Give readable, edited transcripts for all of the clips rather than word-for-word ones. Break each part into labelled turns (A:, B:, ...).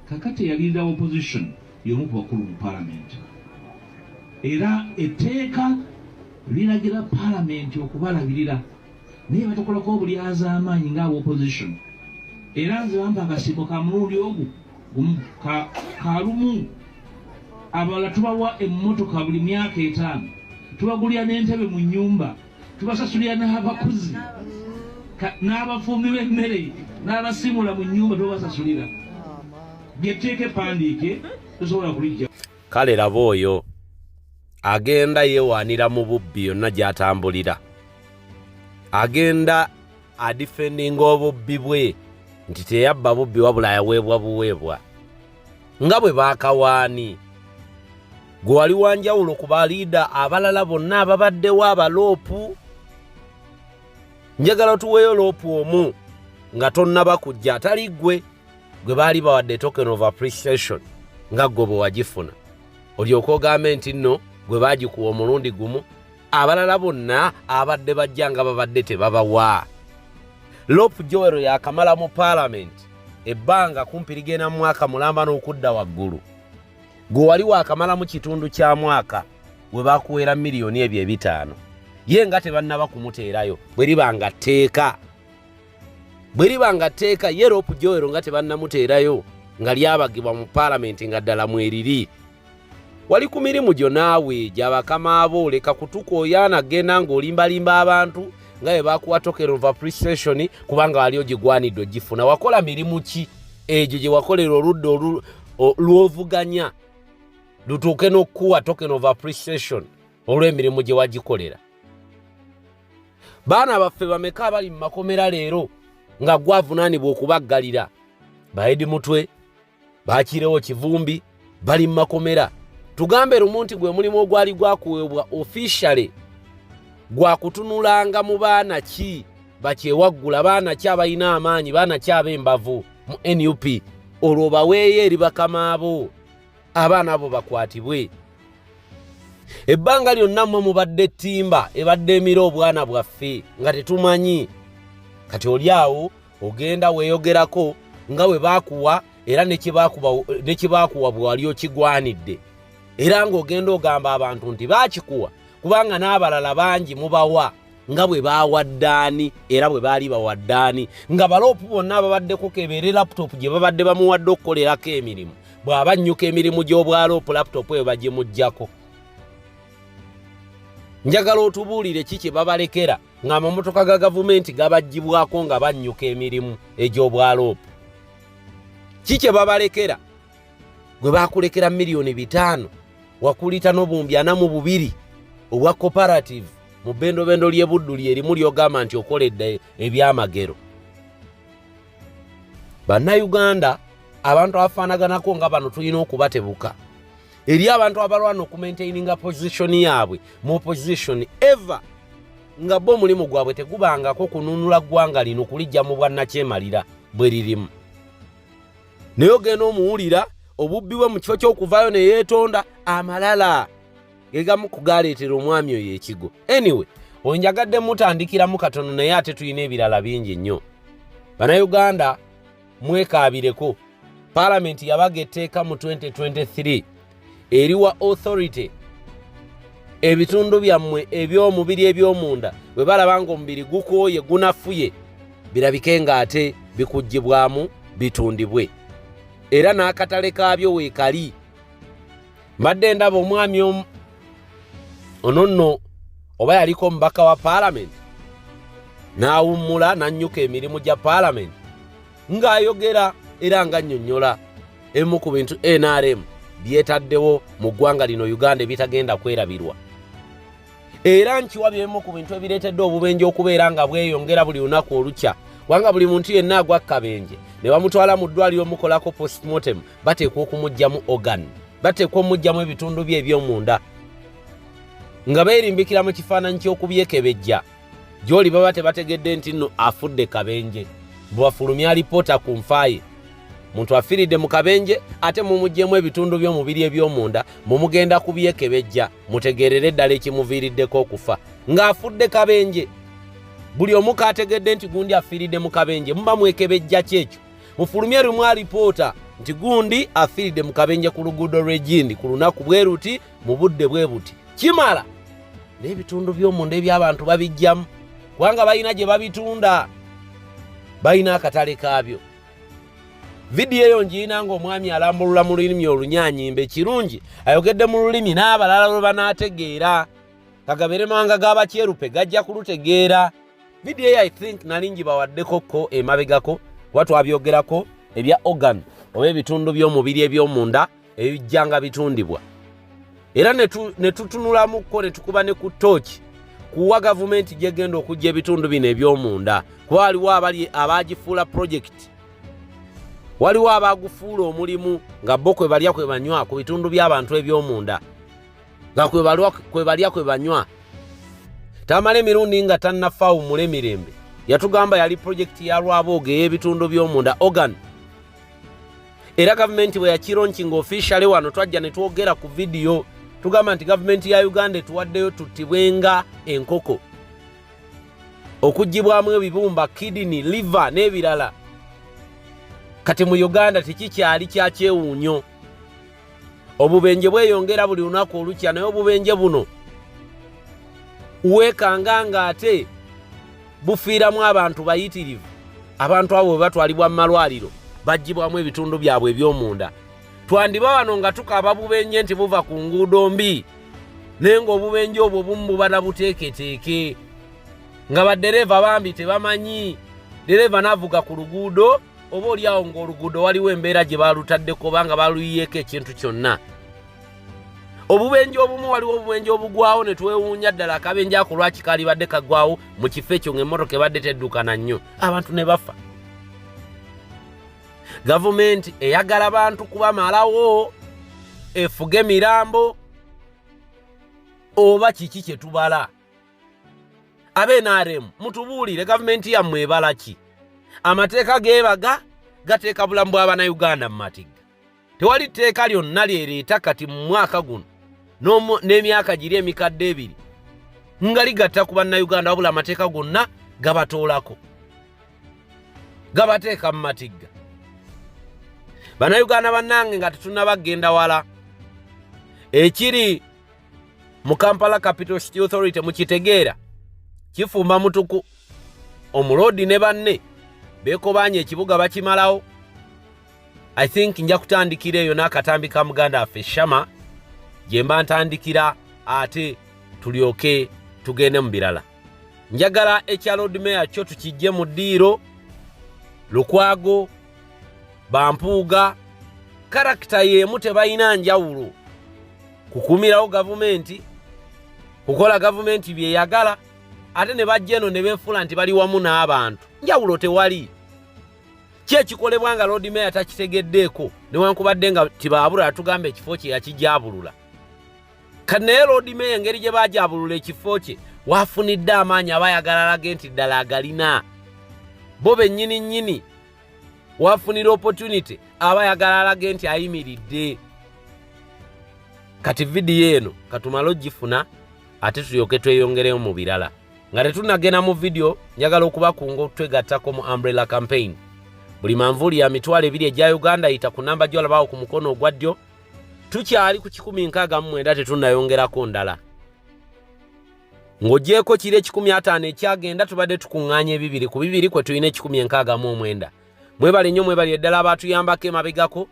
A: kakati yalida opposition y'omu ku bakulu mu parliament era etteeka liragira parliament okubalabirira naye batakolako obulyaza amaanyi ng'aba opposition era nze bampa akasiimo ka mulundi ogu kalumu abalala tubawa emmotoka buli myaka 5 tubagulira n'entebe mu nnyumba tubasasulira n'abakozi n'abafumbi b'emmere n'abasimula mu nnyumba tubasasulira byetteeka epandiike tosobola kulijja.
B: Kale laba oyo agenda yeewaanira mu bubbi yonna gy'atambulira, agenda adifendinga obubbi bwe nti teyabba bubbi wabula yaweebwa buweebwa nga bwe baakawaani. Gwe wali wanjawulo ku baliida abalala bonna ababaddewo abaloopu. Njagala tuweeyo loopu omu nga tonnaba kujja atali gwe baali bawadde token of appreciation nga gwe bwe wagifuna olyoka ogambe nti nno gwe baagikuwa omulundi gumu, abalala bonna abadde bajja nga babadde tebabawa. Loopu Joero yakamala mu parliament ebbanga kumpi ligenda mu mwaka mulamba n'okudda waggulu. Gwe wali wakamala mu kitundu kya mwaka we bakuweera miliyoni ebyo 5 ye nga tebannaba kumuteerayo bwe libanga tteeka ye Loopu Joero nga tebannamuteerayo nga lyabagibwa mu parliament nga ddala mweriri. Wali ku mirimu gyo naawe gy'abakama abo leka kutukooyaana genda ng'olimbalimba abantu nga bwe bakuwa token of appreciation kubanga wali ogigwanidde ogifuna. Wakola mirimu ki egyo gye wakolera oludda lw'ovuganya lutuuke n'okkuwa token of appreciation olw'emirimu gye wagikolera? Baana baffe bameka abali mu makomera leero nga gwavunaanibwa okubaggalira? Baedi Mutwe, Bakirewo Kivumbi bali mu makomera. Tugambe lumu nti gwe mulimu ogwali gwakuweebwa officially gwakutunulanga mu baana ki bakyewaggula, baana ki abalina amaanyi, baana ki ab'embavu mu NUP, olwo baweeyo eri bakama abo, abaana abo bakwatibwe. Ebbanga lyonna mmwe mubadde ettimba ebadde emira obwana bwaffe nga tetumanyi. Kati oli awo ogenda weeyogerako nga bwe baakuwa era ne kibaakuwa bwe wali okigwanidde, era ng'ogenda ogamba abantu nti baakikuwa kubanga n'abalala bangi mubawa nga bwe baawaddaani era bwe baali bawaddaani, nga baloopu bonna ababaddeko kebeere laptop gye babadde bamuwadde okukolerako emirimu bw'aba nnyuka emirimu gy'obwaloopu laptop eyo bagimuggyako. Njagala otubuulire ki kye babalekera ng'amamotoka ga gavumenti gabaggyibwako nga bannyuka emirimu egy'obwaloopu? Ki kye babalekera? Gwe baakulekera miliyoni 5 wakulita n'obuwumbi 42 obwa cooperative mu bendobendo ly'e Budduli erimu ly'ogamba nti okoledde ebyamagero. Bannayuganda, abantu abafaanaganako nga bano tulina okubatebuka. Eri abantu abalwana okumaintaininga position yaabwe mu opposition ever nga bo mulimu gwabwe tegubangako kununula ggwanga lino kulijja mu bwannakyemalira bwe lirimu. Naye ogenda omuwulira obubbi bwe mu kifo ky'okuvaayo ne yeetonda amalala gegamu kugaleetera omwami oyo ekigo. Anyway, onjagadde mutandikiramu katono naye ate tulina ebirala bingi nnyo. Bannayuganda, mwekaabireko. Parliament yabaga etteeka mu 2023 eriwa authority ebitundu byammwe eby'omubiri eby'omunda bwe balaba ng'omubiri gukooye gunafuye birabike ng'ate bikuggyibwamu bitundibwe. Era n'akatale kaabyo weekali. Mbadde ndaba omwami ono nno oba yaliko omubaka wa Parliament n'awummula n'annyuka emirimu gya Parliament ng'ayogera era ng'annyonnyola emu ku bintu NRM byetaddewo mu ggwanga lino Uganda ebitagenda kwerabirwa. Era nkiwa byemu ku bintu ebireetedde obubenje okubeera nga bweyongera buli lunaku olukya, kubanga buli muntu yenna agwa akabenje ne bamutwala mu ddwaliro mukolako postmortem bateekwa okumuggyamu organ, bateekwa omugyamu ebitundu bye eby'omunda nga beerimbikira mu kifaananyi ky'okubyekebejja gy'oli baba tebategedde nti nno afudde kabenje. Bwafulumya alipoota ku nfaaye muntu afiiridde mu kabenje ate mumuggyemu ebitundu by'omubiri eby'omunda mumugenda kubyekebejja mutegeerere ddala ekimuviiriddeko okufa ng'afudde kabenje. Buli omu kaategedde nti gundi afiiridde mu kabenje muba mwekebejja kyekyo. Mufulumye lumu alipoota nti gundi afiiridde mu kabenje ku luguudo lw'Egindi ku lunaku bwe ruti mu budde bwe buti. Kimala n'ebitundu by'omunda eby'abantu babijjamu kubanga balina gye babitunda, balina akatale kaabyo. Vidiyo eyo ngiyina ng'omwami alambulula mu lulimi olunyaanyimbe kirungi, ayogedde mu lulimi n'abalala lwe banaategeera, kagabere mawanga g'abakyerupe gajja kulutegeera. Vidiyo eyo I think nali ngibawaddeko ko emabegako kuba twabyogerako ebya organ oba ebitundu by'omubiri eby'omunda ebijjanga bitundibwa. Era ne tutunulamuko ne tukuba ne ku tooki kuwa gavumenti gyegenda okujja ebitundu bino eby'omunda, kuba waliwo abaagifuula project, waliwo abaagufuula omulimu nga bo kwe balya kwe banywa ku bitundu by'abantu eby'omunda, nga kwe balya kwe banywa. Tamale mirundi nga tannafa umule mirembe yatugamba yali project ya Lwaboga ey'ebitundu by'omunda organ. Era gavumenti bwe yakironkinga officially wano twajja ne twogera ku video tugamba nti gavumenti ya Uganda etuwaddeyo tuttibwenga enkoko, okuggibwamu ebibumba, kidney, liver n'ebirala. Kati mu Uganda tekikyali kya kyewuunyo. Obubenje bweyongera buli lunaku olukya, naye obubenje buno weekanga ate bufiiramu abantu bayitirivu. Abantu abo bwe batwalibwa mu malwaliro baggyibwamu ebitundu byabwe eby'omunda. Twandiba wano nga tukaba bubenje nti buva ku nguudo mbi, naye ng'obubenje obwo bumu buba na buteeketeeke, nga baddereeva bambi tebamanyi. Dereeva n'avuga ku luguudo, oba oliawo ng'oluguudo waliwo embeera gye baalutaddeko oba nga baaluyiyeeko ekintu kyonna. Obubenje obumu waliwo obubenje obugwawo ne twewuunya ddala akabenje ako lwaki kaali badde kagwawo mu kifo ekyo ng'emmotoka ebadde teddukana nnyo, abantu ne bafa. Gavumenti eyagala bantu kubamalawo, efuge mirambo, oba kiki kye tubala? Abe-NRM mutubuulire gavumenti yammwe ebala ki? Amateeka geebaga gateeka bulamu bw'Abannayuganda mu matigga. Tewali tteeka lyonna lyereeta kati mu mwaka guno n'emyaka giri emikadde ebiri nga ligatta ku Bannayuganda, wabula amateeka gonna gabatoolako, gabateeka mu matigga. Bannayuganda bannange nga tetunnabagenda wala, ekiri mu Kampala Capital City Authority mukitegeera kifumba mutuku. Omuloodi ne banne beekobanye ekibuga bakimalawo. I think nja kutandikira eyo n'akatambi ka muganda affe Shama gye mba ntandikira, ate tulyoke tugende mu birala. Njagala ekya Lord Mayor kyo tukijje mu ddiiro, Lukwago, Mpuga, karakita y'emu tebalina njawulo. Kukumirawo gavumenti, kukola gavumenti byeyagala, ate ne bajja eno ne beefuula nti bali wamu n'abantu. Njawulo tewali. Kyekikolebwa nga Lord Mayor takitegeddeeko newankubadde nga tibaabula yatugamba ekifo kye yakijabulula. Kati naye Lord Mayor engeri gye baajabulula ekifo kye waafunidde amaanyi abayagala alage nti ddala agalina. Bo bennyini nnyini waafunira opportunity abayagala alage nti ayimiridde. Kati vidiyo eno katumala ogifuna ate tulyoke tweyongereyo mu birala. Nga tetunnagenda mu video, njagala okubakunga okutwegattako mu umbrella campaign. Buli manvuuli ya mitwalo 2 egya Uganda yita ku namba gy'olabawo ku mukono ogwa ddyo. Tukyali ku 169 tetunnayongerako ndala. Ng'ogyeko kiri 150 ekyagenda tubadde tukuŋŋaanya 2 ku 2 kwe tulina 169. Mwebale nnyo, mwebale ddala abatuyambako emabegako,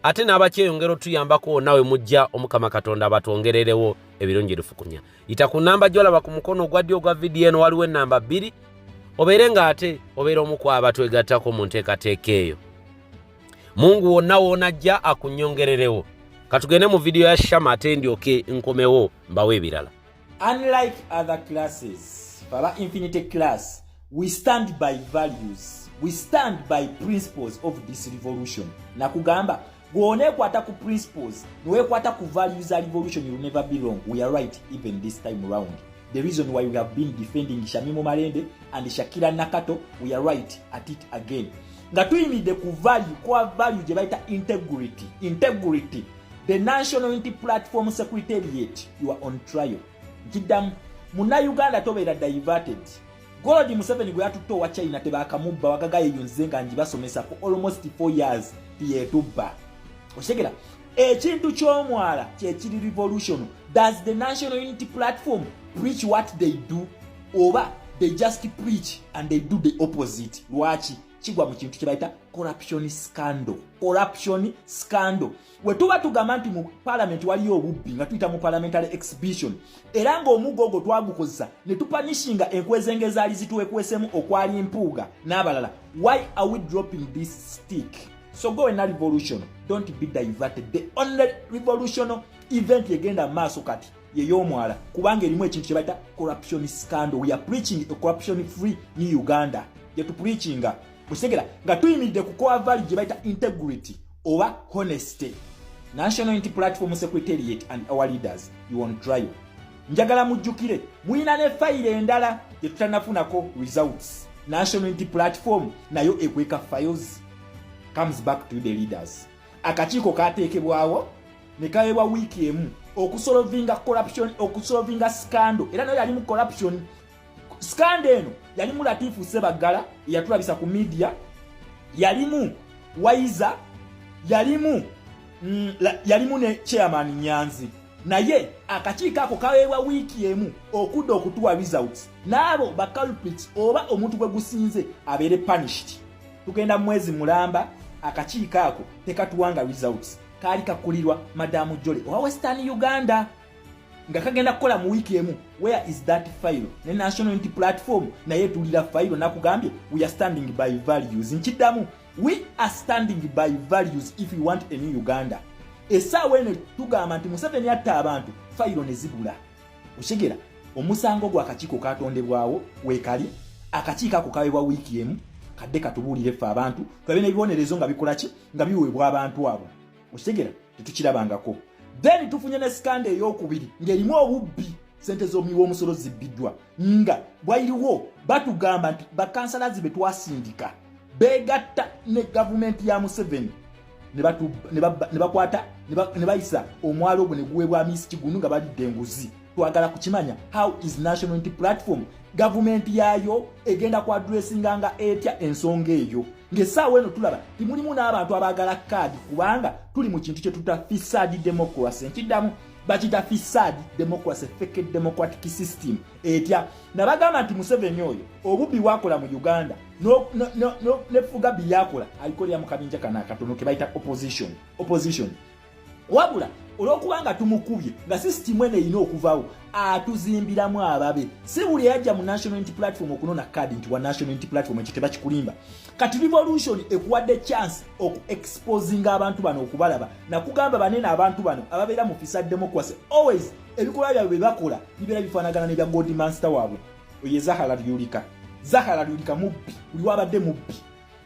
B: ate n'abakyeyongero tuyambako nawe mujja Omukama Katonda abatwongererewo ebirungi lufukunya. Yita ku namba gy'olaba ku mukono ogwa ddyo ogwa vidiyo eno, waliwo ennamba 2. Obeere ng'ate obeera omu ku abatwegattako mu nteekateeka eyo. Mungu wonna w'onajja akunnyongererewo. Katugende mu vidiyo ya Shama ate ndyoke nkomewo mbawe ebirala.
C: Unlike other classes, for Infinity class, we stand by values. We stand by principles of this revolution. Nakugamba, gw'oneekwata ku principles, noweekwata ku values za revolution, you will never be wrong. We are right even this time around. The reason why we have been defending Shamimo Malende and Shakira Nakato, we are right at it again. Nga tuyimidde ku value, kwa value gye bayita integrity. Integrity. The National Unity Platform Secretariat, you are on trial. Nkiddamu, Muna Uganda tobeera diverted. Golodi Museveni gwe yatutto wa China tebakamubba wagagaye yonze nga njibasomesa for almost 4 years tiyetubba. Oshegera ekintu ky'omwala kyekiri revolution. Does the National Unity Platform preach what they do, oba they just preach and they do the opposite? Lwaki kigwa mu kintu kyebayita corruption scandal. Corruption scandal. We tuba tugamba nti mu parliament waliyo obubbi nga tuyita mu parliamentary exhibition era ng'omuggo ogwo twagukozesa ne tupanishinga enkwezengeza ali zituwekwesemu okwali Mpuga n'abalala. Why are we dropping this stick? So go in a revolution, don't be diverted. The only revolutionary event yegenda maaso kati ye y'omwala kubanga erimu ekintu kyebayita corruption scandal. We are preaching a corruption free New Uganda. Yetu preachinga musigera nga tuyimiridde ku core value gye bayita integrity oba honesty. National Unity Platform Secretariat and our leaders, you on trial. Njagala mujjukire mulina ne file endala gye tutanafunako results. National Unity Platform nayo ekweka files comes back to the leaders. Akakiiko kateekebwawo ne kaweebwa wiiki emu okusolvinga corruption, okusolvinga scandal. Era nayo yali mu corruption scandal eno yalimu Latifu Sebagala yatulabisa ku media, yalimu Waiza, yalimu ne chairman Nyanzi. Naye akakiiko ako kaweebwa wiiki emu okudda okutuwa results. N'abo ba culprits oba omuntu gwe gusinze abeere punished. Tugenda mwezi mulamba akakiiko ako tekatuwanga results. Kaali kakulirwa Madamu Jole owa Western Uganda nga kagenda kukola mu wiki emu. Where is that file? Ne National Unity Platform naye tulira file nakugambye we are standing by values. Nkidamu, we are standing by values if we want a new Uganda. Esaawa eno tugamba nti Museveni atta abantu file ne zibula. Oshegera omusango gwa akakiiko katondebwawo weekali akakiiko ako kaweebwa wiki emu kadde katubuulire ffe abantu tulabe n'ebibonerezo nga bikola ki nga biweebwa abantu abo. Oshegera tetukirabangako. Then tufunye ne skande ey'okubiri ng'erimu obubbi sente z'omuwi w'omusolo zibbiddwa nga bwayiriwo batugamba nti bakansalazi be twasindika beegatta ne gavumenti ya Museveni ne bakwata ne bayisa omwalo ogwo ne guweebwa Miss Kigunu nga balidde enguzi. Twagala kukimanya how is National Unity Platform gavumenti yaayo egenda ku addressinganga etya ensonga eyo. Ng'essaawa eno tulaba timulimu n'abantu abaagala kaadi kubanga tuli mu kintu kye tuta fisadi democracy. Nkiddamu bakita fisadi democracy, fake democratic system etya. Nabagamba nti Museveni oyo obubbi bwakola mu Uganda nefuga byakola alikolera mu kabinja kana akatono ke bayita opposition. Wabula olwokubanga tumukubye nga system ene ino okuvaawo atuzimbiramu ababe. Si buli yajja mu National Unity Platform okunona kadi nti wa National Unity Platform ekyo tebakikulimba. Kati revolution ekuwadde chance oku exposing abantu bano okubalaba na kugamba banene abantu bano ababeera mu fisad democracy always ebikola byabwe bakola bibeera bifaanagana ne bya God Master waabwe oye Zahara Lyulika mubbi buli wabadde mubbi.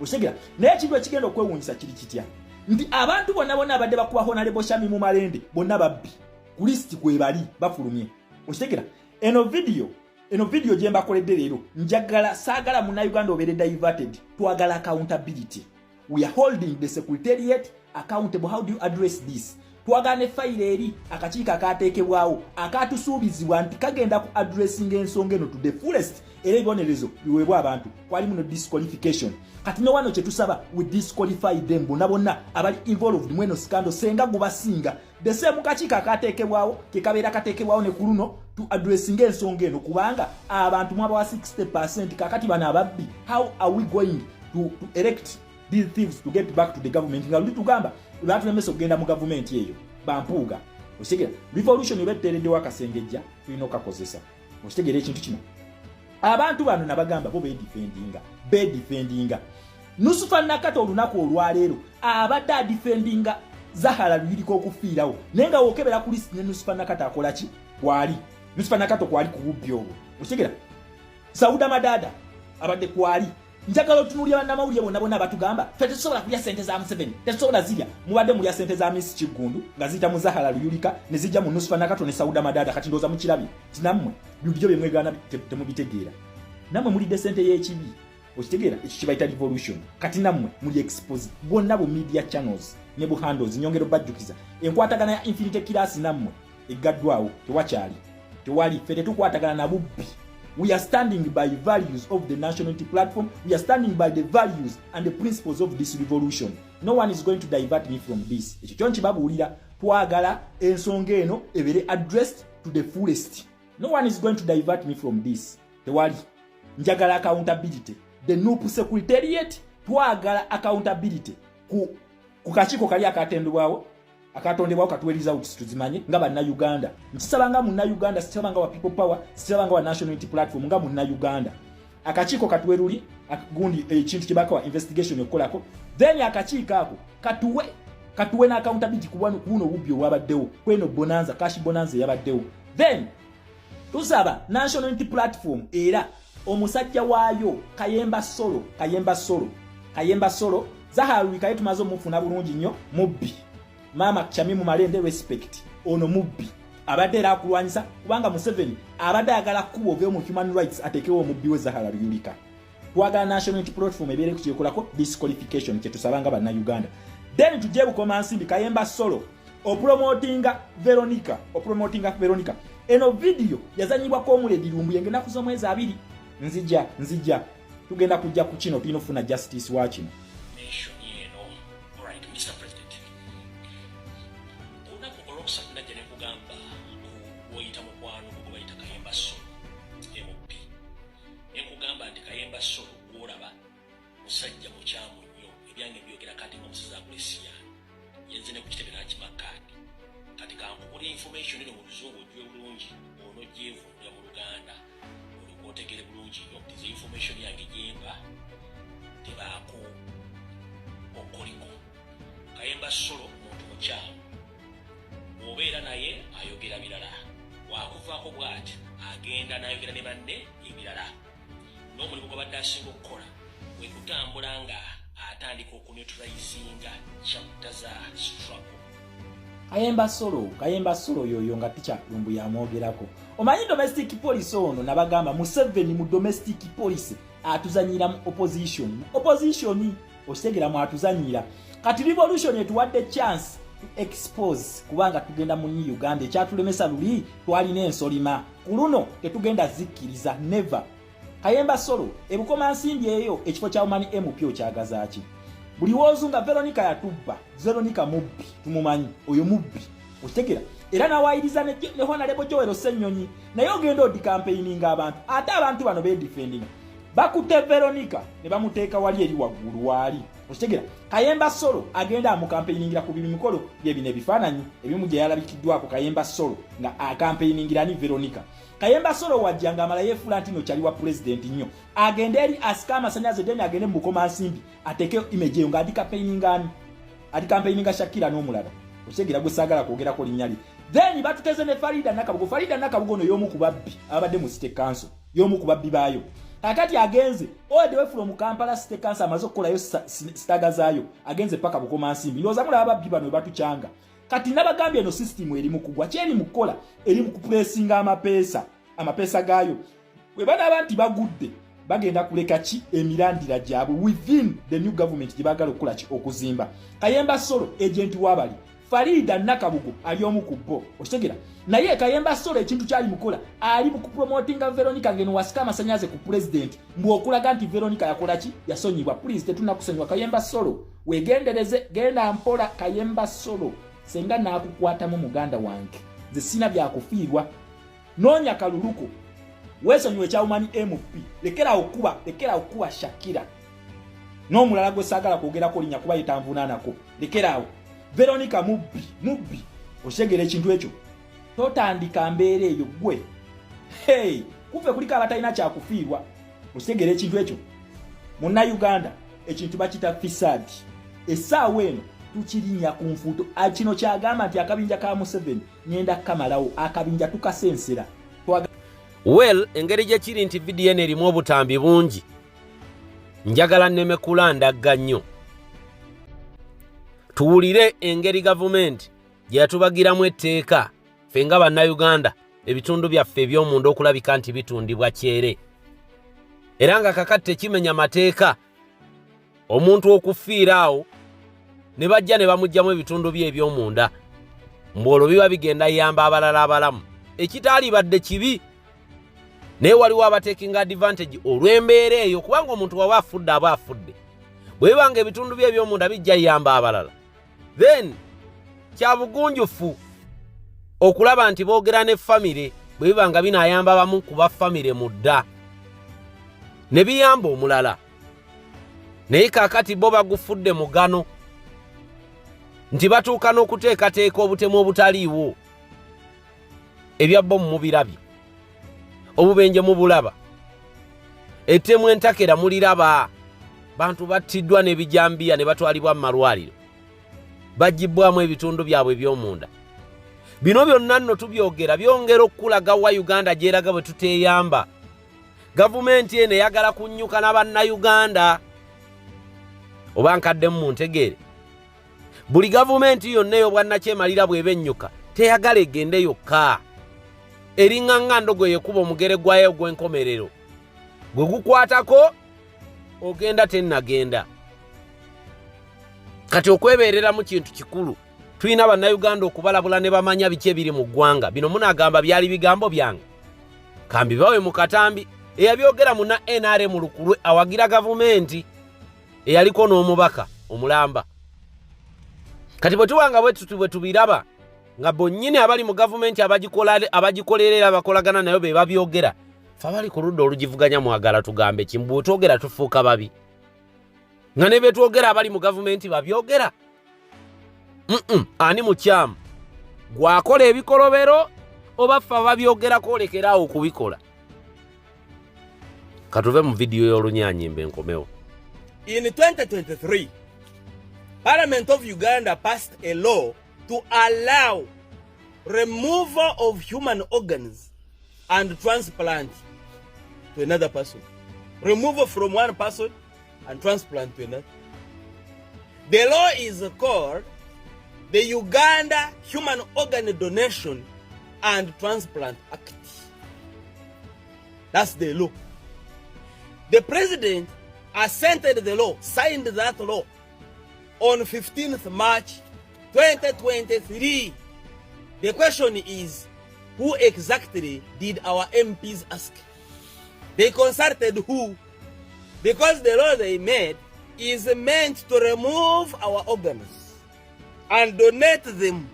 C: Oshegera naye ekintu ekigenda okwewuunyisa kiri kitya nti abantu bonna abadde bakuba Honorable Shami mu Malende bonna babbi ku list kwe bali bafulumye. Oshegera eno video gye mbakoledde leero njagala saagala mu Uganda obeere diverted. Twagala accountability. We are holding the secretariat accountable. How do you address this? Twagala ne file eri akakiiko akateekebwawo akatusuubizibwa nti kagenda ku addressing ensonga eno to the fullest. Era ebibonerezo biweebwa abantu kwalimu no disqualification. Kati ne wano kye tusaba we disqualify them bonna abali involved mu eno scandal senga gubasinga. The same kakiiko akateekebwawo ke kabeera kateekebwawo ne kuluno to addressing ensonga eno kubanga abantu mwaba wa 60% kakati bana ababbi. How are we going to elect these thieves to get back to the government? Nga luli tugamba lwatu nemeso kugenda mu government eyo bampuuga. Oshegera revolution ebetteredde wakasengejja tulina okakozesa. Oshegera ekintu kino abantu bano nabagamba bo bedifendinga Nusufa Nakato olunaku olwaleero abadde adifendinga Zahara Lyulika okufiirawo naye nga wokebera ku list ne Nusufa Nakato akola ki kwali Nusufa Nakato kwali ku bubbi obwo. Oshegera Sauda Madada abadde kwali. Njagala otunuulira bannamawulire bonna batugamba tetusobola kulya sente za Museveni tetusobola zirya. Mubadde mulya sente za Miss Kigundu nga ziyita mu Zahara Lyulika ne zijja mu Nusufa Nakato ne Sauda Madada. Kati ndowooza mukirabye tinammwe byo byemwegaana temubitegeera. Nammwe mulidde sente y'ekibi. Okitegeera ekyo kibayita revolution. Kati nammwe muli expose bonna bu media channels ne bu handles nyongero bajjukiza enkwatagana ya Infinite Class nammwe eggaddwawo tewali ffe tetukwatagana na bubbi We are standing by values of the national unity platform. We are standing by the values and the principles of this revolution. No one is going to divert me from this. Ekyo kyo nkibabuulira, twagala ensonga eno ebere addressed to the fullest. No one is going to divert me from this. Tewali. Njagala accountability. The NUP Secretariat, twagala accountability. Ku kakiiko kali akatondebwawo katuweriza out tuzimanye nga banna Uganda. Nkisabanga munna Uganda, sisabanga wa people power, sisabanga wa national unity platform nga munna Uganda. Akakiiko katuweruli gundi ekintu kibakawa investigation ekolako. Then akakiiko ako katuwe na accountability ku buno bubbi obwabaddewo, kweno bonanza, cash bonanza yabaddewo. Then tusaba national unity platform era omusajja waayo Kayemba Solo Zaharu kaye tumaze omufuna bulungi nnyo mubbi. Mama Chami mu malende respect ono mubbi abadde era akulwanyisa kubanga Museveni abadde ayagala kubo ove mu human rights atekewo omubbi we Zahara Yulika. Twagala national unity platform ebere kukikolako disqualification kye tusabanga banna Uganda. Then tujje bukoma nsimbi Kayemba Solo opromotinga Veronica. Eno video yazanyibwa ko omuledi lumbu yengena kuzomwezi 2 nzija tugenda kujja ku kino tunofuna justice wa kino.
D: Musajja mukyamu nnyo ebyange byogera kati omusaza akulesiya yenzene ku kitebe n'akimakkaati kati kankubula information eno mu luzungu ojjwe bulungi ono gyevudde mu Luganda olikotegere bulungi nnyo nti information yange gyemba tebaako okoliko. Kayemba Solo muntu mukyamu obeera naye ayogera birala wakuvaako bw'ati agenda n'ayogera ne banne ebirala n'omulimu gw'abadde asinga okukola wekutambula nga atandika okuneutralizinga chapter za struggle.
C: Kayemba Solo yoyo nga ticha lumbu yamwogerako. Omanyi domestic police ono nabagamba Museveni mu domestic police atuzanyira mu opposition osegera mu atuzanyira. Kati revolution etuwadde chance to expose kubanga tugenda mu New Uganda ekyatulemesa luli twalina ensolima kuluno tetugenda zikkiriza never. Kayemba Solo ebukoma nsimbi eyo ekifo kya umani MP kyagazaaki. Buli wozunga Veronica yatubba, Veronica mubbi tumumanyi oyo mubbi. Otegera era nawayiriza ne Honorable Joel Senyonyi naye ogenda odi campaigning abantu ate abantu bano be defending bakute Veronica ne bamuteeka wali eri waggulu wali. Otegera Kayemba Solo agenda mu campaigningira ku bimikolo byebine bifaananyi ebimu gye yalabikiddwako Kayemba Solo nga campaigningira ni Veronica. Kayemba Solo wajjanga amala yefulantino kyali wa president nnyo agende eri askama sanyaze deni agende mu bukoma nsimbi ateke image yo nga adi campaigninga Shakira n'omulala. Otegera gusagala kwogera ko linyali. Then batuteze ne Farida Nakabugo no yomu kubabbi abadde mu State Council yomu kubabbi bayo. Kakati agenze all the way from Kampala State Council amazokola yo staga zayo agenze paka bukoma nsimbi loza mula ababbi bano batuchanga. Kati nabagambye no system eri mukugwa kyeni mukola eri mukupressinga amapesa gayo we bana abantu bagudde bagenda kuleka ki emirandira gyabwe within the new government gibagala okola ki okuzimba. Kayemba Solo agent wabali Farida Nakabugo ali omukubbo otegera naye Kayemba Solo ekintu kyali mukola ali mu promotinga Veronica ngeno wasika masanyaze ku president mbu okulaga nti Veronica yakola ki yasonyibwa. Please tetuna kusonywa Kayemba Solo wegendereze genda mpola Kayemba Solo senga nakukwata mu Muganda wange nze sina bya kufiirwa nonya kaluluko wesonywe kya umani MP lekera okuba Shakira n'omulala gwe sagala kwogera ko linya kuba yitanvunanako lekerawo. Veronica mubbi oshegere ekintu ekyo totandika mbeere eyo gwe kufe kulika abatalina kyakufiirwa oshegere ekintu ekyo munna Uganda ekintu bakita fisadi essaawa eno tukirinya ku nfuuto kino kyagamba nti akabinja ka Museveni ngenda kamalawo akabinja tukasensera.
B: Well engeri gye kiri nti vidiyo eno erimu obutambi bungi njagala nneme kulandagga nnyo tuwulire engeri gavumenti gye yatubagiramu etteeka ffe nga bannayuganda ebitundu byaffe eby'omunda okulabika nti bitundibwa kyere era nga kakati tekimenya mateeka omuntu okufiira awo ne bajja ne bamugyamu ebitundu bye eby'omunda mbwolwo biba bigenda yamba abalala abalamu ekitaali badde kibi naye waliwo abatekinga advantage olw'embeera eyo kubanga omuntu waba afudde aba afudde. Bwe bibanga ebitundu bye eby'omunda bijja yamba abalala, then kya bugunjufu okulaba nti boogera ne famire bwe bibanga binaayamba abamu ku baffamire mu dda ne biyamba omulala, naye kaakati bo bagufudde mugano nti batuuka n'okuteekateeka obutemu obutaliiwo. Ebya bbomu mubirabye, obubenje mubulaba, ettemu entakera muliraba. Bantu battiddwa n'ebijambiya ne batwalibwa mu malwaliro, baggibwamu ebitundu byabwe eby'omunda. Bino byonna nno tubyogera byongera okulaga wa Uganda gyeraga bwe tuteeyamba. Gavumenti eno eyagala kunnyuka n'Abannayuganda. Oba nkaddemu mu ntegeere, buli gavumenti yonna ey'obwannakyemalira bw'eba ennyuka teyagala egende yokka. Eriŋŋaŋŋa ndogo yekuba omugere gwayo ogw'enkomerero, gwe gukwatako ogenda tennagenda. Kati okwebeerera mu kintu kikulu, tulina Bannayuganda okubalabula ne bamanya biki ebiri mu ggwanga. Bino munaagamba byali bigambo byange, kambi bawe mu katambi eyabyogera mu NRM Lukulwe awagira gavumenti eyaliko n'omubaka omulamba. Kati bwe tuwanga bwe tubiraba nga bonnyini abali mu gavumenti abagikolerera bakolagana nayo be babyogera, fe abali ku ludda olugivuganya mwagala tugambe ki? Bwe twogera tufuuka babi, nga ne betwogera abali mu gavumenti babyogera. Ani mukyamu gwakola ebikolobero oba ffe ababyogerako olekeraawo okubikola? Katuve mu vidiyo y'olunyanyimbe nkomewo.
E: In 2023, Parliament of Uganda passed a law to allow removal of human organs and transplant to another person. Removal from one person and transplant to another. The law is called the Uganda Human Organ Donation and Transplant Act. That's the law. The president assented the law, signed that law on 15th March 2023. The question is, who exactly did our MPs ask? They consulted who? Because the law they made is meant to remove our organs and donate them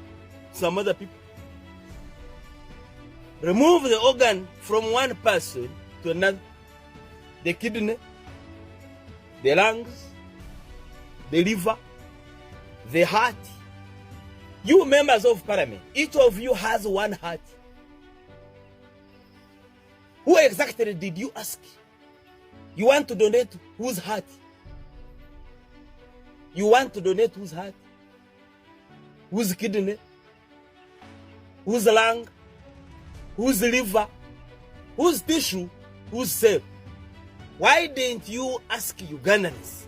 E: to some other people. Remove the organ from one person to another. The kidney, the lungs, the liver, the heart. You members of parliament, each of you has one heart. Who exactly did you ask? You want to donate whose heart? You want to donate whose heart? Whose kidney? Whose lung? Whose liver? Whose tissue? Whose cell? Why didn't you ask Ugandans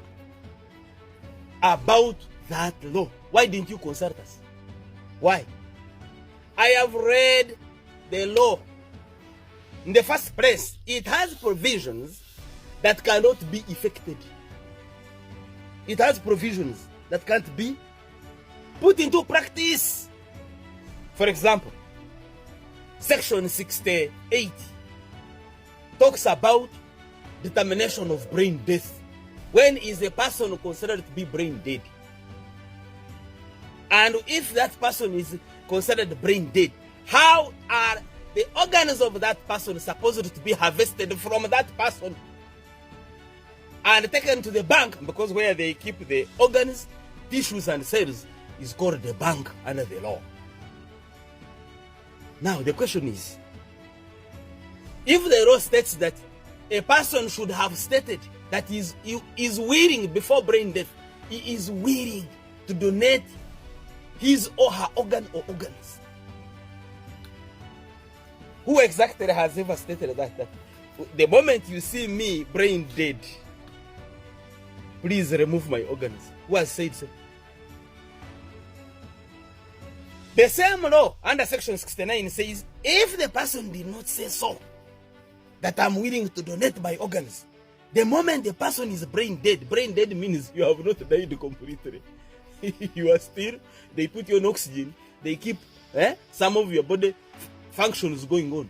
E: about that law? Why didn't you consult us? Why? I have read the law. In the first place, it has provisions that cannot be effected. It has provisions that can't be put into practice. For example, Section 68 talks about determination of brain death. When is a person considered to be brain dead? And if that person is considered brain dead, how are the organs of that person supposed to be harvested from that person and taken to the bank? Because where they keep the organs, tissues and cells is called the bank under the law. Now the question is, if the law states that a person should have stated that he is willing before brain death, he is willing to donate his or her organ or organs. Who exactly has ever stated that the moment you see me brain dead, please remove my organs? Who has said so? The same law under Section 69 says, if the person did not say so, that I'm willing to donate my organs, the moment the person is brain dead means you have not died completely. You are still, they put you on oxygen, they keep some of your body functions going on.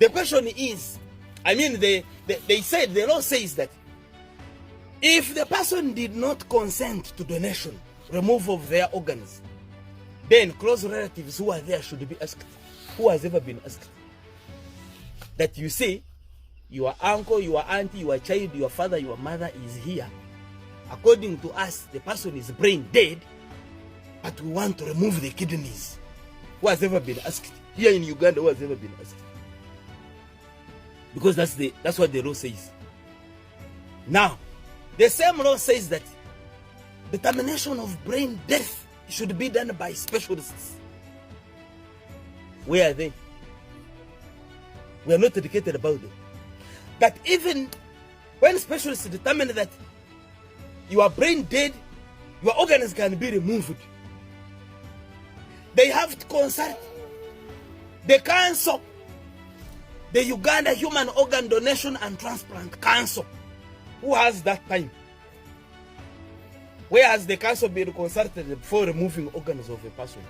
E: The question is, I mean, they said, the law says that if the person did not consent to donation, removal of their organs, then close relatives who are there should be asked. Who has ever been asked? That you say, your uncle, your auntie, your child, your father, your mother is here. According to us, the person is brain dead, but we want to remove the kidneys. Who has ever been asked? Here in Uganda, who has ever been asked? Because that's what the law says. Now, the same law says that the termination of brain death should be done by specialists. Where are they? We are not educated about them. That even when specialists determine that you are brain dead, your organs can be removed, they have to consult the council, the Uganda Human Organ Donation and Transplant Council. Who has that time? Where has the council been consulted before removing organs of a person?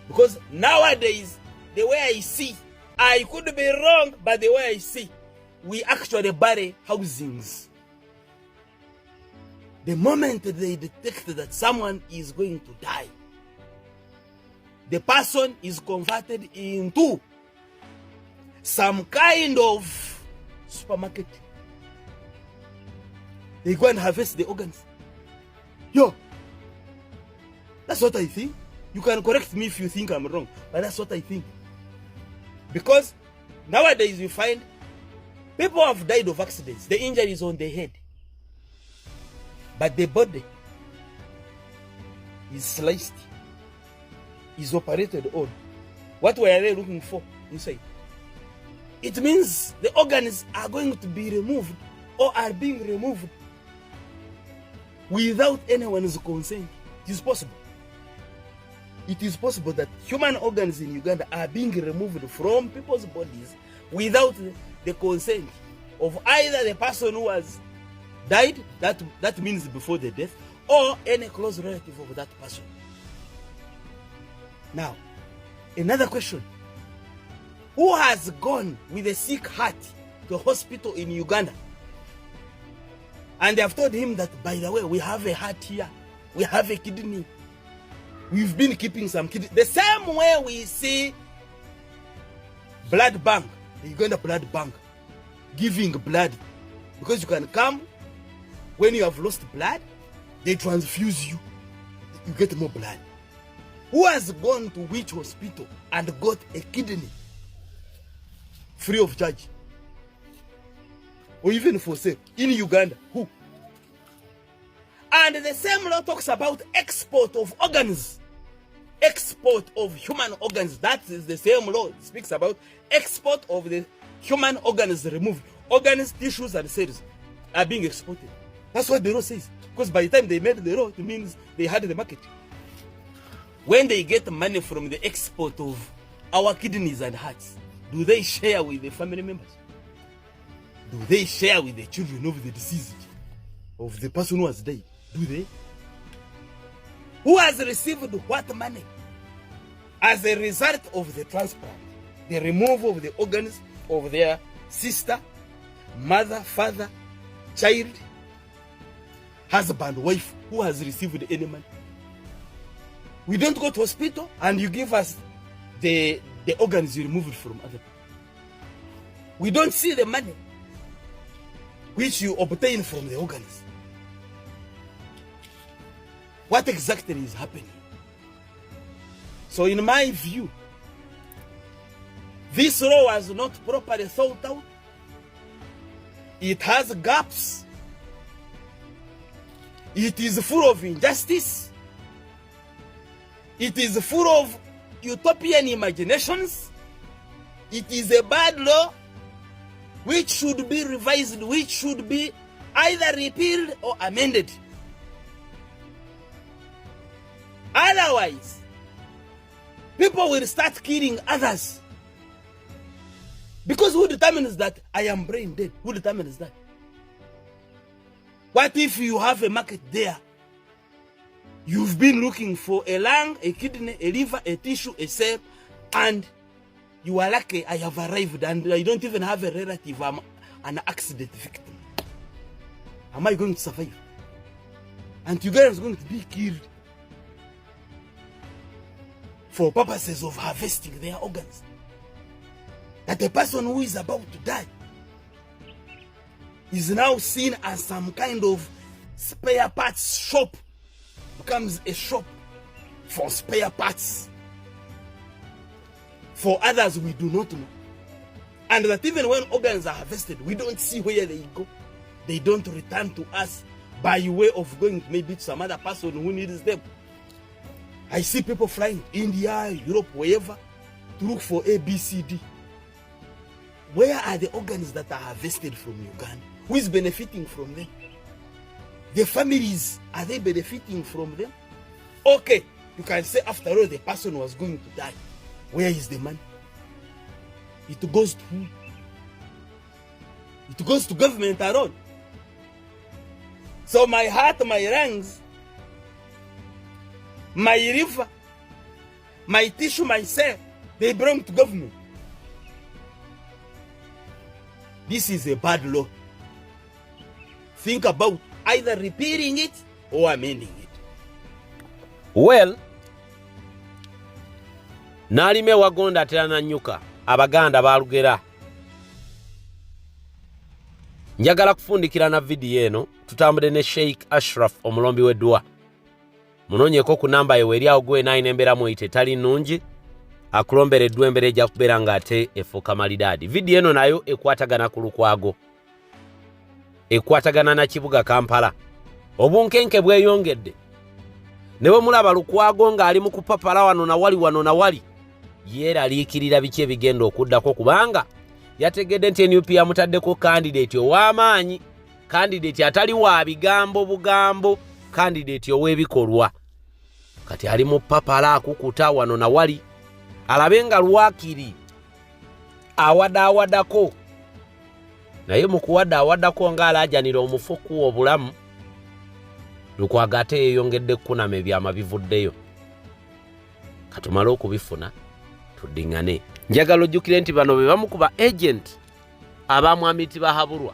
E: Because nowadays, the way I see, I could be wrong, but the way I see, we actually bury housings. The moment they detect that someone is going to die, the person is converted into some kind of supermarket. They go and harvest the organs. Yo, that's what I think. You can correct me if you think I'm wrong, but that's what I think. Because nowadays you find people have died of accidents. The injury is on the head, but the body is sliced, is operated on. What were they looking for inside? It means the organs are going to be removed or are being removed without anyone's consent. It is possible. It is possible that human organs in Uganda are being removed from people's bodies without the consent of either the person who has died, that means before the death, or any close relative of that person. Now, another question. Who has gone with a sick heart to a hospital in Uganda? And they have told him that, by the way, we have a heart here, we have a kidney. We've been keeping some kidney. The same way we see blood bank, the Uganda blood bank, giving blood. Because you can come, when you have lost blood, they transfuse you. You get more blood. Who has gone to which hospital and got a kidney free of charge? Or even for sale in Uganda? Who? And the same law talks about export of organs. Export of human organs. That is the same law. It speaks about export of the human organs removed. Organs, tissues, and cells are being exported. That's what the law says. Because by the time they made the law, it means they had the market. When they get money from the export of our kidneys and hearts, do they share with the family members? Do they share with the children of the deceased, of the person who has died? Do they? Who has received what money as a result of the transplant, the removal of the organs of their sister, mother, father, child, husband, wife? Who has received any money? We don't go to hospital and you give us the organs you removed from other people. We don't see the money which you obtain from the organs. What exactly is happening? So in my view, this law was not properly thought out. It has gaps. It is full of injustice. It is full of utopian imaginations. It is a bad law which should be revised, which should be either repealed or amended. Otherwise, people will start killing others. Because who determines that I am brain dead? Who determines that? What if you have a market there? You've been looking for a lung, a kidney, a liver, a tissue, a cell, and You are lucky I have arrived and I don't even have a relative. I'm an accident victim. Am I going to survive? And you guys are going to be killed for purposes of harvesting their organs. That the person who is about to die is now seen as some kind of spare parts shop, becomes a shop for spare parts. For others we do not know. And that even when organs are harvested, we don't see where they go. They don't return to us by way of going maybe to some other person who needs them. I see people flying India, Europe, wherever, to look for ABCD. Where are the organs that are harvested from Uganda? Who is benefiting from them? The families, are they benefiting from them? Okay, you can say after all the person was going to die. Where is the money? It goes to who? It goes to government alone. So my heart, my lungs, my liver, my tissue, my cell, they belong to government. This is a bad law. Think about either repealing it or amending it.
B: Well, nalime wagonda terana nyuka abaganda balugera. Njagala kufundikira na video eno tutambule ne Sheikh Ashraf omulombi wedwa. Munonyeko ku namba ye weri awo gwe 9 embera mu ite tali nungi akulombere dwe embera eja kubera ngate efuka malidadi. Video eno nayo ekwatagana ku lukwago. Ekwatagana na kibuga Kampala. Obunkenke bweyongedde. Newe mulaba lukwago nga ali mu kupapala wano na wali. Yera alikirira biki ebigenda okuddako kubanga yategedde nti NUP yamutaddeko candidate ow'amaanyi, candidate atali wa bigambo bugambo, candidate ow'ebikolwa. Kati ali mu papala akukuta wano na wali alabenga lwakiri awadako. Naye mu kuwadako nga alajanira omufuku obulamu lukwagate yeyongedde kunama ebyama bivuddeyo. Katumala okubifuna tudingane. Njagala ojjukire nti bano be bamu ku ba agent abamwamiti bahabulwa.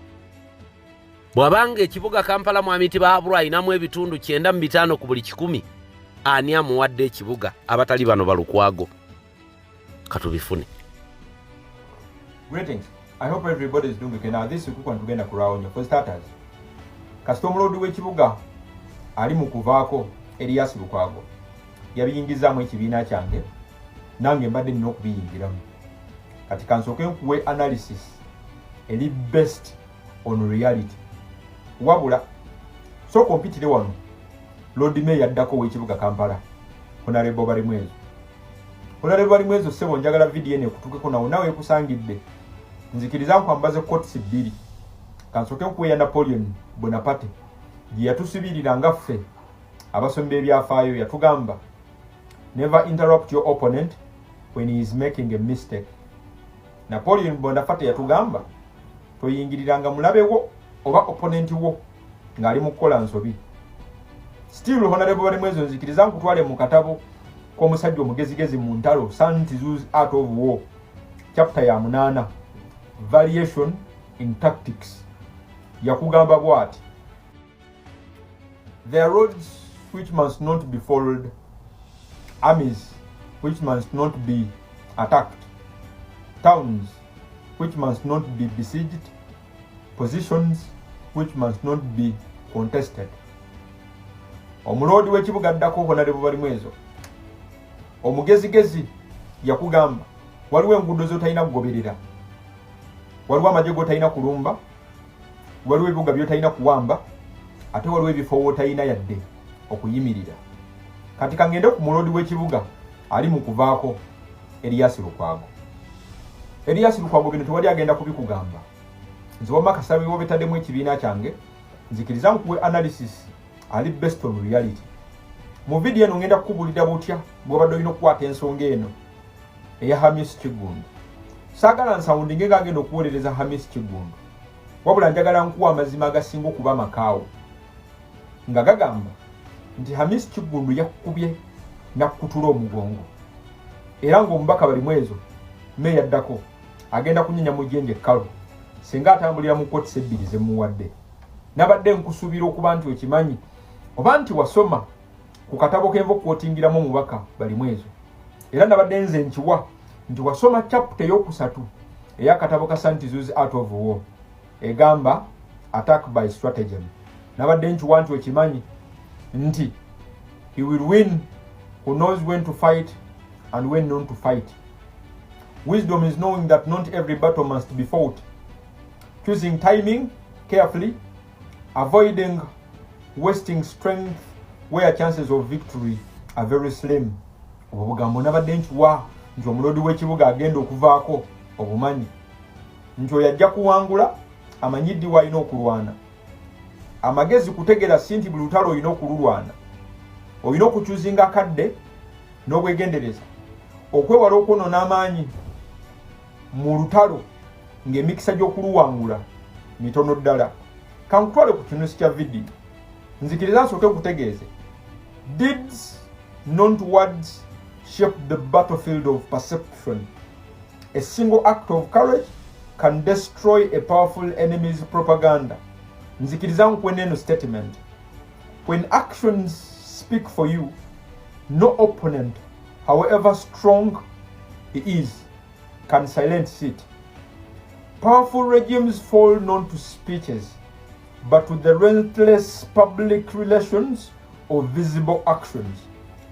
B: Bwabanga ekibuga Kampala mwamiti bahabulwa inamu ebitundu 9.5 ku buli 100 ani amuwadde ekibuga abatali bano balukwago. Katubifune.
F: Greetings. I hope everybody is doing okay. Now this is Kukwan tugenda kurawonyo. For starters, kasita omulodi w'ekibuga ali mu kuvaako Elias Lukwago yabiyingizaamu ekibiina kyange nange mbadde nnina okubiyingiramu. Kati kansooke nkuwe analysis eri based on reality. Wabula so kompitire wano Lord Mayor yaddako w'ekibuga Kampala Honorable Barimwezo sebo njagala video ene kutukeko nawe kusangidde nzikiriza nkwambaze courts 2 kansooke nkuwe ya Napoleon Bonaparte yatusibirira ngaffe abasombe ebyafaayo yatugamba never interrupt your opponent when he is making a mistake. Napoleon Bonaparte yatugamba toyingiriranga mulabewo oba opponent wo ngali mukola nsobi. Still Honorable Barimwezo nzikiriza nkutwale mu katabo k'omusajja omugezigezi mu ntalo Santizus Art of War chapter ya 8 variation in tactics yakugamba bwati there are roads which must not be followed, armies which must not be attacked, towns which must not be besieged, positions which must not be contested. Omulodi w'ekibuga addako Honorable Barimwezo omugezigezi yakugamba waliwo enguudo z'otalina kugoberera, waliwo amagye g'otalina kulumba, waliwo ebibuga by'otalina kuwamba, ate waliwo ebifo w'otalina yadde okuyimirira. Kati kangende ku mulodi w'ekibuga ali mu kuvaako Elias Lukwago. Elias Lukwago bino tewali agenda kubikugamba. Nze wamma kasabiwo betaddemu ekibiina kyange nzikiriza nkuwe analysis ali based on reality. Mu video eno ngenda kukubulira butya bw'obadde olina okukwata ensonga eno eya Hamis Kigundu. Saagala nsawundinge nga ngenda okuwolereza Hamis Kigundu, wabula njagala nkuwa amazima agasinga okuba amakaawo nga gagamba nti Hamis Kigundu yakubye nakutula omugongo era ng'omubaka Barimwezo meya ddako agenda kunyinya mujenje kalu singa atambulira mu koti sebbiri zemuwadde. Nabadde nkusuubira okuba nti okimanyi oba nti wasoma ku katabo kenva okwotingiramu omubaka balimu ezo. Era nabadde nze nkiwa nti wasoma chapter ey'okusatu ey'akatabo ka Santizu's Art of War egamba attack by stratagem. Nabadde nkiwa nti okimanyi nti he will win who knows when to fight and when not to fight. Wisdom is knowing that not every battle must be fought, choosing timing carefully, avoiding wasting strength where chances of victory are very slim. Obugambo nabadde nkiwa nti omulodi w'ekibuga agenda okuvaako obumanyi nti oyo ajja kuwangula amanyiddi w'alina okulwana. Amagezi kutegera si nti buli lutalo olina okululwana. Olina okukyuzinga akadde n'obwegendereza okwewala okwonoona amaanyi mu lutalo ng'emikisa gy'okuluwangula mitono ddala. Kankutwale ku kinusi kya vidiyo nzikiriza nsooke okutegeeze. Deeds not words shape the battlefield of perception. A single act of courage can destroy a powerful enemy's propaganda. Nzikiriza nkwene statement. When actions speak for you, no opponent, however strong he is, can silence it. Powerful regimes fall not to speeches, but to the relentless public relations or visible actions.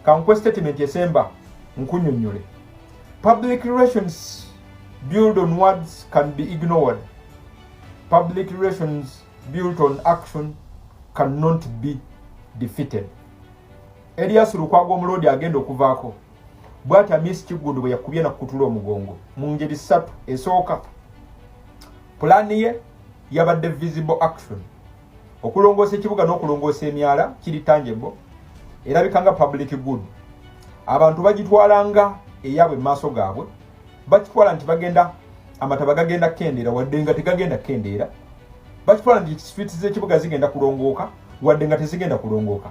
F: Kankwe statement yesemba nkunyonyole. Public relations built on words can be ignored. Public relations built on action cannot be defeated. Elias Lukwago omulodi agenda okuvaako. Bw'atya Miss Kigundo bwe yakubye na kutula omugongo. Mu ngeri ssatu esooka. Pulaani ye yabadde visible action. Okulongoosa ekibuga n'okulongoosa emyala kiri tangible. Erabika nga public good. Abantu bagitwalanga eyabwe maaso gaabwe. Bakitwala nti bagenda amataba gagenda kendeera wadde nga tegagenda kendeera. Bakitwala nti streets z'ekibuga zigenda kulongooka wadde nga tezigenda kulongooka.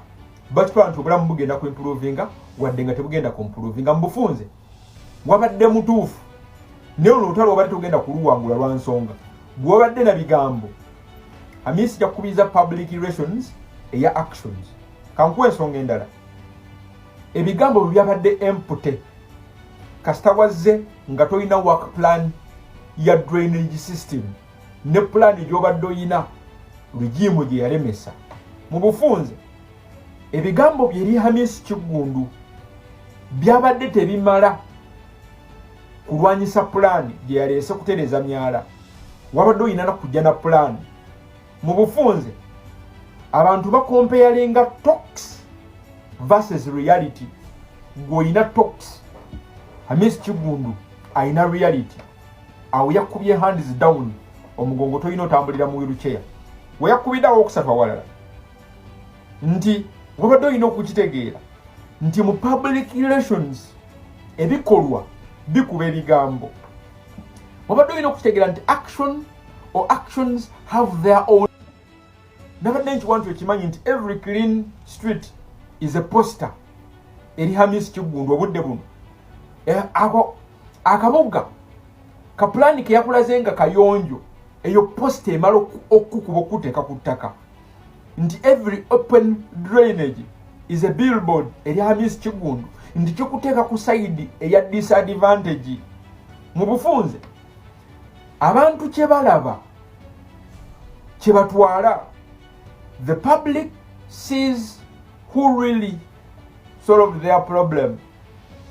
F: Bakitwala nti obulamu bugenda ku improvinga wadde nga tebugenda ku improvinga. Mbufunze wabadde mutuufu naye olutalo obadde tugenda kuluwangula lwa nsonga gw'obadde na bigambo. Amisi jakubiriza public relations eya actions. Kankuwa ensonga endala. Ebigambo byabadde empute kasita wazze nga toyina work plan ya drainage system ne plan gy'obadde oyina lugiimu gye yalemesa. Mu bufunze ebigambo byeri Hamisi Kigundu byabadde tebimala kulwanyisa plan gye yaleese kutereza myala. Wabadde oyina nakujja na plan. Mu bufunze abantu bakompeyalinga talks versus reality. Gwoyina talks, Hamisi Kigundu ayina reality. Awo yakubye hands down omugongo toyina otambulira mu wheelchair. We yakubiddawo okusatu awalala nti wabadde oyina okukitegeera nti mu public relations ebikolwa bikuba ebigambo. Wabadde oyina okukitegeera nti action or actions have their own. Nabadde nkiwantu ekimanyi nti every clean street is a poster eri Hamisi Kigundu obudde buno. Akabuga ka plani ke yakulaze nga kayonjo eyo poster emala okukuba okuteeka ku ttaka nti every open drainage is a billboard eri Hamisi Kigundu nti kikuteeka ku side eya disadvantage. Mu bufunze abantu kye balaba kye batwala. The public sees who really solved their problem.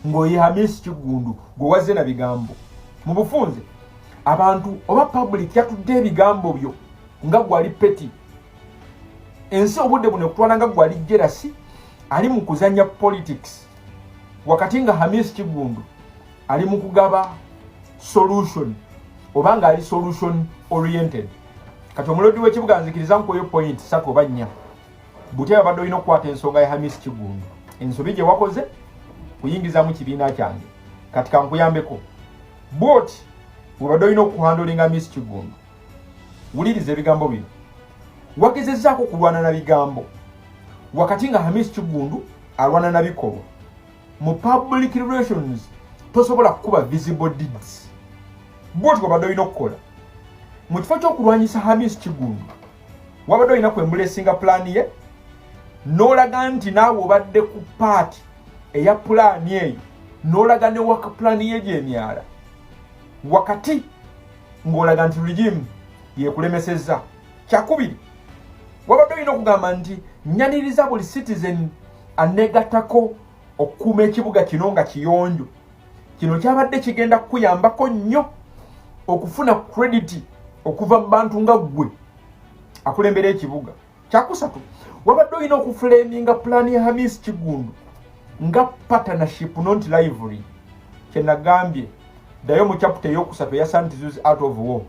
F: Ngoye Hamisi Kigundu gwe wazze na bigambo. Mu bufunze abantu oba public yatudde ebigambo byo nga gwali peti. Ensi obudde buno kutwala nga gwali jerasi ali mu kuzanya politics. Wakati nga Hamisi Kigundu ali mu kugaba solution obanga ali solution oriented. Kati omulodi w'ekibuga nzikiriza nkoyo point 3 oba 4. Butya abadde olina okukwata ensonga ya Hamisi Kigundu. Ensobi gye wakoze kuyingizaamu kibiina kyange. Kati kankuyambeko. Bwoti obadde olina okuhandolinga Hamisi Kigundu. Wuliriza ebigambo bino. Wagezezzaako kulwana na bigambo. Wakati nga Hamisi Kigundu alwana na bikolwa. Mu public relations tosobola kukuba visible deeds. bwotyo wabadde olina okukola mu kifo ky'okulwanyisa Hamis Kigundu wabadde olina kwembulesinga pulaani ye n'olaga nti naawe obadde ku paati eya pulaani eyo n'olaga ne waka pulaani ye gy'emyala wakati ng'olaga nti regimu yekulemesezza. Kyakubiri wabadde olina okugamba nti nyaniriza buli citizen aneegattako okukuuma ekibuga kino nga kiyonjo. Kino kyabadde kigenda kukuyambako nnyo okufuna crediti okuva mu bantu nga ggwe akulembera ekibuga. Kyakusatu wabadde olina okufulaminga pulaani ya Hamis Kigundu nga partnership not rivalry. Kyenagambye ddayo mu chapter eyokusatu eya Santizus out of war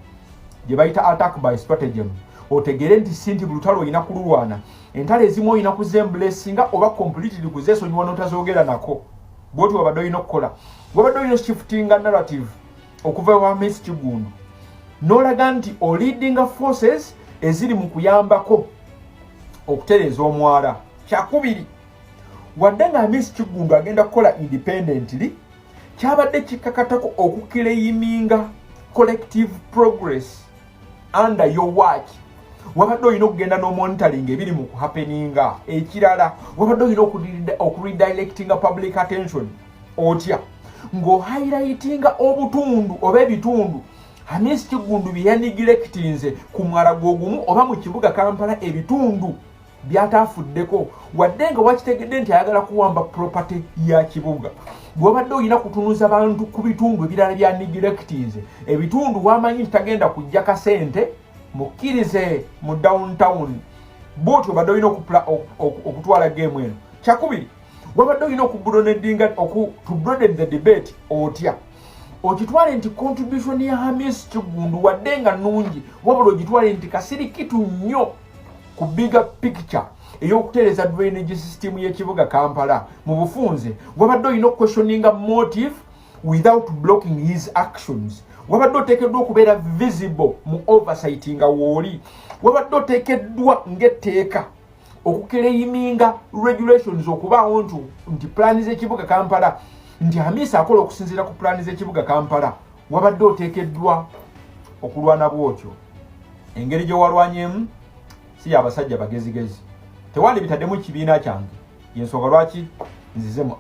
F: gye bayita attack by stratagem. Otegere nti sinti bulutalo olina kululwana entale ezimu olina kuzemblesinga oba completely kuzeesonyiwa n'otazoogera nako. Bwoti wabadde olina okukola wabadde olina shiftinga narrative okuva wa Hamis Kigundu n'olaga nti oleadinga forces eziri mu kuyambako okutereeza omwala. Kyakubiri wadde nga Hamis Kigundu agenda kukola independently kyabadde kikakatako okukireyiminga collective progress under your watch. Wabadde olina okugenda n'omonitoring ebiri mu kuhappeninga. Ekirala wabadde olina okuredirectinga public attention otya ng'ohighlightinga obutundu oba ebitundu Hamis Kigundu bye yaniglectinze ku mwala gwogumu oba mu kibuga Kampala ebitundu byataafuddeko wadde nga wakitegedde nti ayagala kuwamba property ya kibuga. Wabadde olina kutunuza bantu ku bitundu ebirala bya neglectinze ebitundu wamanyi nti tagenda kujja kasente mukkirize mu downtown. Bwotyo wabadde olina okutwala game eno. Kyakubiri wabadde olina okubroaden the debate otya okitwale nti contribution ya Hamis Kigundu wadde nga nnungi wabula ogitwale nti kasirikitu nnyo ku bigger picture ey'okutereeza drainage system y'ekibuga Kampala mu bufunze. Wabadde olina questioninga motive without blocking his actions. Wabadde oteekeddwa okubeera visible mu oversight nga wooli. Wabadde oteekeddwa ng'etteeka okukereyiminga regulations okubaawo nti pulaani z'ekibuga Kampala nti Hamis akola okusinziira ku pulaani z'ekibuga Kampala. Wabadde oteekeddwa okulwana bwotyo. Engeri gye walwanyemu si y'abasajja bagezigezi. Tewandibitaddemu kibiina kyange. Y'ensonga lwaki nzize mu